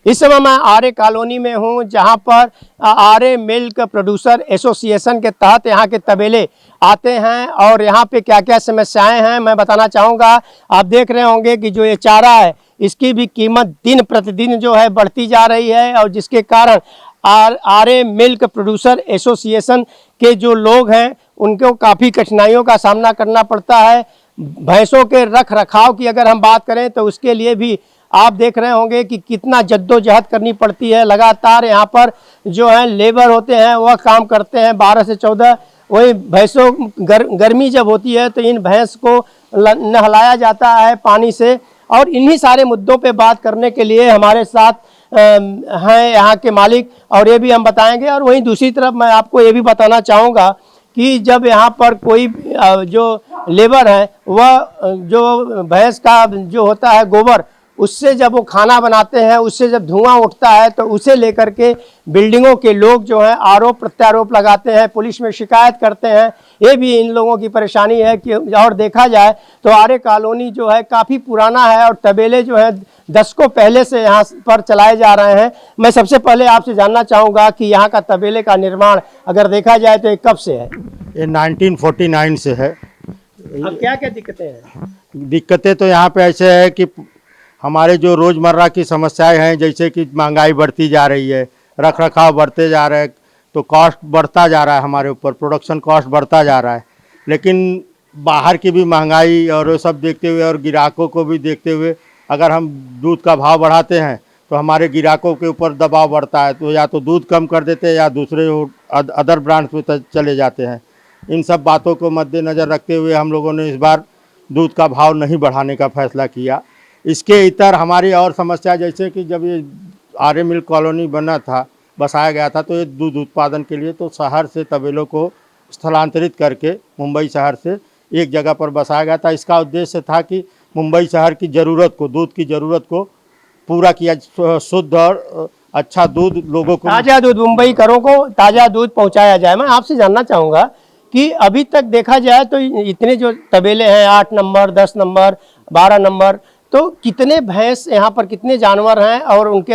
इस समय मैं आर्य कॉलोनी में हूं, जहां पर आर्य मिल्क प्रोड्यूसर एसोसिएशन के तहत यहां के तबेले आते हैं और यहां पे क्या क्या समस्याएं हैं मैं बताना चाहूँगा। आप देख रहे होंगे कि जो ये चारा है इसकी भी कीमत दिन प्रतिदिन जो है बढ़ती जा रही है, और जिसके कारण आर्य मिल्क प्रोड्यूसर एसोसिएशन के जो लोग हैं उनको काफ़ी कठिनाइयों का सामना करना पड़ता है। भैंसों के रख रखाव की अगर हम बात करें तो उसके लिए भी आप देख रहे होंगे कि कितना जद्दोजहद करनी पड़ती है। लगातार यहाँ पर जो है लेबर होते हैं वह काम करते हैं 12 से 14। वही भैंसों गर्मी जब होती है तो इन भैंस को नहलाया जाता है पानी से, और इन्हीं सारे मुद्दों पे बात करने के लिए हमारे साथ हैं यहाँ के मालिक, और ये भी हम बताएंगे। और वहीं दूसरी तरफ मैं आपको ये भी बताना चाहूँगा कि जब यहाँ पर कोई जो लेबर है वह जो भैंस का जो होता है गोबर, उससे जब वो खाना बनाते हैं उससे जब धुआं उठता है तो उसे लेकर के बिल्डिंगों के लोग जो हैं आरोप प्रत्यारोप लगाते हैं, पुलिस में शिकायत करते हैं। ये भी इन लोगों की परेशानी है कि और देखा जाए तो आर्य कॉलोनी जो है काफ़ी पुराना है और तबेले जो है दशकों पहले से यहाँ पर चलाए जा रहे हैं। मैं सबसे पहले आपसे जानना चाहूँगा कि यहाँ का तबेले का निर्माण अगर देखा जाए तो ये कब से है? ये 1949 से है। अब क्या क्या दिक्कतें हैं? दिक्कतें तो यहाँ पे ऐसे है कि हमारे जो रोज़मर्रा की समस्याएं हैं, जैसे कि महंगाई बढ़ती जा रही है, रख रखाव बढ़ते जा रहे हैं, तो कॉस्ट बढ़ता जा रहा है, हमारे ऊपर प्रोडक्शन कॉस्ट बढ़ता जा रहा है। लेकिन बाहर की भी महंगाई और वो सब देखते हुए और ग्राहकों को भी देखते हुए अगर हम दूध का भाव बढ़ाते हैं तो हमारे ग्राहकों के ऊपर दबाव बढ़ता है, तो या तो दूध कम कर देते हैं या दूसरे अदर ब्रांड्स पे चले जाते हैं। इन सब बातों को मद्देनज़र रखते हुए हम लोगों ने इस बार दूध का भाव नहीं बढ़ाने का फैसला किया। इसके इतर हमारी और समस्या, जैसे कि जब ये आर्य मिल्क कॉलोनी बना था, बसाया गया था, तो ये दूध उत्पादन के लिए तो शहर से तबेलों को स्थलांतरित करके मुंबई शहर से एक जगह पर बसाया गया था। इसका उद्देश्य था कि मुंबई शहर की ज़रूरत को, दूध की ज़रूरत को पूरा किया, शुद्ध और अच्छा दूध लोगों को, ताज़ा दूध मुंबई करों को ताज़ा दूध पहुंचाया जाए। मैं आपसे जानना चाहूँगा कि अभी तक देखा जाए तो इतने जो तबेले हैं 8 नंबर, 10 नंबर, 12 नंबर, तो कितने भैंस यहाँ पर, कितने जानवर हैं और उनके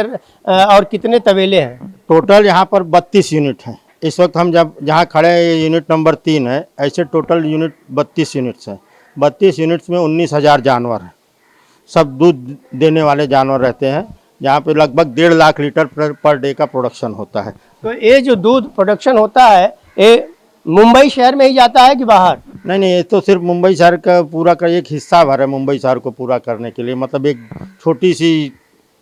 और कितने तबेले हैं? टोटल यहाँ पर 32 यूनिट हैं। इस वक्त हम जब जहाँ खड़े हैं ये यूनिट नंबर 3 है। ऐसे टोटल यूनिट 32 यूनिट्स हैं। 32 यूनिट्स में 19,000 जानवर हैं। सब दूध देने वाले जानवर रहते हैं। यहाँ पे लगभग 1.5 लाख लीटर पर डे का प्रोडक्शन होता है। तो ये जो दूध प्रोडक्शन होता है ये मुंबई शहर में ही जाता है कि बाहर? नहीं, ये तो सिर्फ मुंबई शहर का पूरा का एक हिस्सा भर है। मुंबई शहर को पूरा करने के लिए, मतलब एक छोटी सी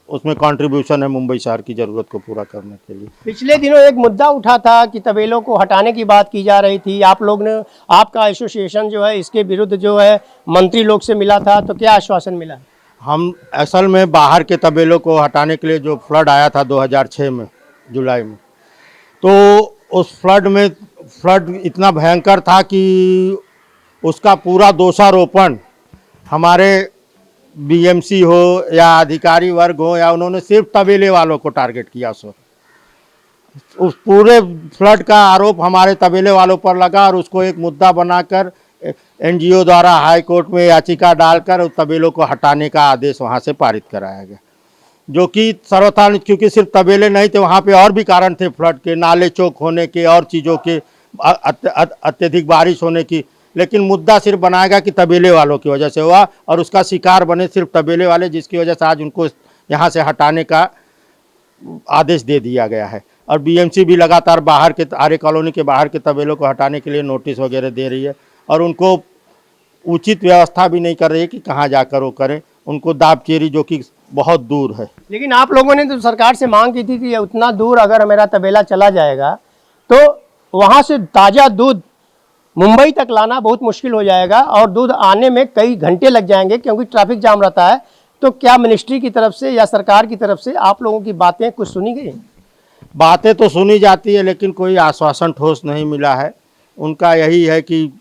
उसमें कंट्रीब्यूशन है मुंबई शहर की ज़रूरत को पूरा करने के लिए। पिछले दिनों एक मुद्दा उठा था कि तबेलों को हटाने की बात की जा रही थी। आप लोग ने, आपका एसोसिएशन जो है इसके विरुद्ध जो है मंत्री लोग से मिला था, तो क्या आश्वासन मिला? हम असल में बाहर के तबेलों को हटाने के लिए, जो फ्लड आया था 2006 में जुलाई में, तो उस फ्लड इतना भयंकर था कि उसका पूरा दोषारोपण हमारे बीएमसी हो या अधिकारी वर्ग हो, या उन्होंने सिर्फ तबेले वालों को टारगेट किया। उस पूरे फ्लड का आरोप हमारे तबेले वालों पर लगा और उसको एक मुद्दा बनाकर एनजीओ द्वारा हाई कोर्ट में याचिका डालकर उस तबेलों को हटाने का आदेश वहाँ से पारित कराया गया, जो कि सर्वथा, क्योंकि सिर्फ तबेले नहीं थे, वहाँ पे और भी कारण थे फ्लड के, नाले चौक होने के और चीज़ों के, अत्यधिक बारिश होने की। लेकिन मुद्दा सिर्फ बनाया गया कि तबेले वालों की वजह से हुआ और उसका शिकार बने सिर्फ तबेले वाले, जिसकी वजह से आज उनको यहाँ से हटाने का आदेश दे दिया गया है। और बीएमसी भी लगातार बाहर के, आर्य कॉलोनी के बाहर के तबेलों को हटाने के लिए नोटिस वगैरह दे रही है और उनको उचित व्यवस्था भी नहीं कर रही है कि कहाँ जाकर वो करें। उनको दाबचेरी, जो कि बहुत दूर है। लेकिन आप लोगों ने तो सरकार से मांग की थी कि उतना दूर अगर मेरा तबेला चला जाएगा तो वहाँ से ताज़ा दूध मुंबई तक लाना बहुत मुश्किल हो जाएगा और दूध आने में कई घंटे लग जाएंगे क्योंकि ट्रैफिक जाम रहता है। तो क्या मिनिस्ट्री की तरफ से या सरकार की तरफ से आप लोगों की बातें कुछ सुनी गई? बातें तो सुनी जाती है लेकिन कोई आश्वासन ठोस नहीं मिला है। उनका यही है कि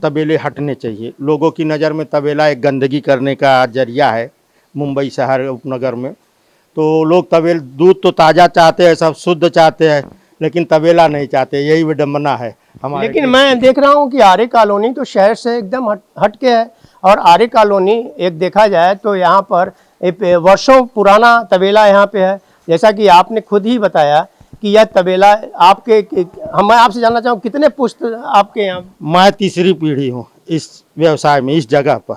तबेले हटने चाहिए। लोगों की नज़र में तबेला एक गंदगी करने का जरिया है मुंबई शहर उपनगर में। तो लोग दूध तो ताज़ा चाहते हैं, सब शुद्ध चाहते हैं, लेकिन तबेला नहीं चाहते। यही विडम्बना है हमारे। लेकिन मैं देख रहा हूँ कि आर्य कॉलोनी तो शहर से एकदम हट के है और आर्य कॉलोनी एक देखा जाए तो यहाँ पर एक वर्षों पुराना तबेला यहाँ पे है जैसा कि आपने खुद ही बताया कि यह तबेला आपके, मैं आपसे जानना चाहूँ कितने पुश्त आपके यहाँ? मैं तीसरी पीढ़ी हूँ इस व्यवसाय में, इस जगह पर।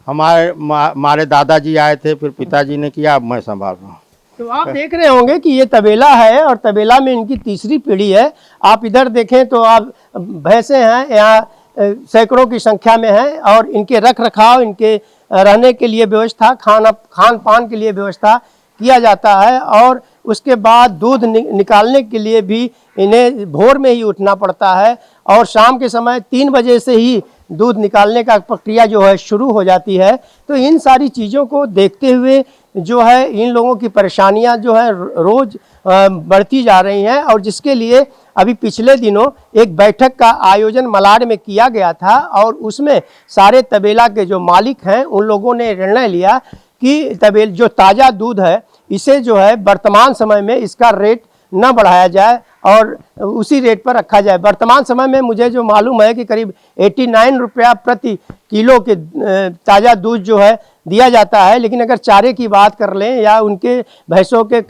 हमारे दादाजी आए थे, फिर पिताजी ने किया, अब मैं संभाल रहा हूँ। तो आप देख रहे होंगे कि ये तबेला है और तबेला में इनकी तीसरी पीढ़ी है। आप इधर देखें तो आप भैंसें हैं यहाँ सैकड़ों की संख्या में हैं, और इनके रख रखाव, इनके रहने के लिए व्यवस्था, खान पान के लिए व्यवस्था किया जाता है। और उसके बाद दूध निकालने के लिए भी इन्हें भोर में ही उठना पड़ता है, और शाम के समय 3 बजे से ही दूध निकालने का प्रक्रिया जो है शुरू हो जाती है। तो इन सारी चीज़ों को देखते हुए जो है इन लोगों की परेशानियां जो है रोज़ बढ़ती जा रही हैं, और जिसके लिए अभी पिछले दिनों एक बैठक का आयोजन मलाड में किया गया था, और उसमें सारे तबेला के जो मालिक हैं उन लोगों ने निर्णय लिया कि जो ताज़ा दूध है इसे जो है वर्तमान समय में इसका रेट न बढ़ाया जाए और उसी रेट पर रखा जाए। वर्तमान समय में मुझे जो मालूम है कि करीब 89 रुपया प्रति किलो के ताज़ा दूध जो है दिया जाता है। लेकिन अगर चारे की बात कर लें या उनके भैंसों के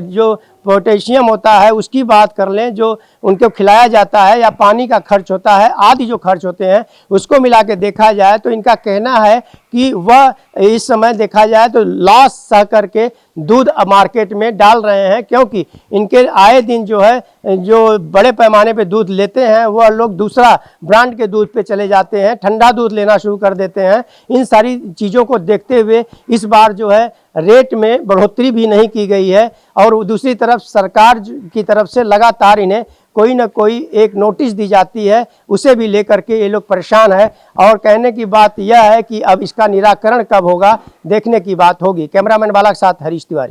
जो पोटेशियम होता है उसकी बात कर लें, जो उनको खिलाया जाता है, या पानी का खर्च होता है, आदि जो खर्च होते हैं उसको मिला के देखा जाए तो इनका कहना है कि वह इस समय देखा जाए तो लॉस सह करके दूध मार्केट में डाल रहे हैं, क्योंकि इनके आए दिन जो है जो बड़े पैमाने पे दूध लेते हैं वह लोग दूसरा ब्रांड के दूध पे चले जाते हैं, ठंडा दूध लेना शुरू कर देते हैं। इन सारी चीज़ों को देखते हुए इस बार जो है रेट में बढ़ोतरी भी नहीं की गई है, और दूसरी तरफ सरकार की तरफ से लगातार इन्हें कोई ना कोई एक नोटिस दी जाती है, उसे भी लेकर के ये लोग परेशान है। और कहने की बात यह है कि अब इसका निराकरण कब होगा देखने की बात होगी। कैमरामैन बाला के साथ हरीश तिवारी।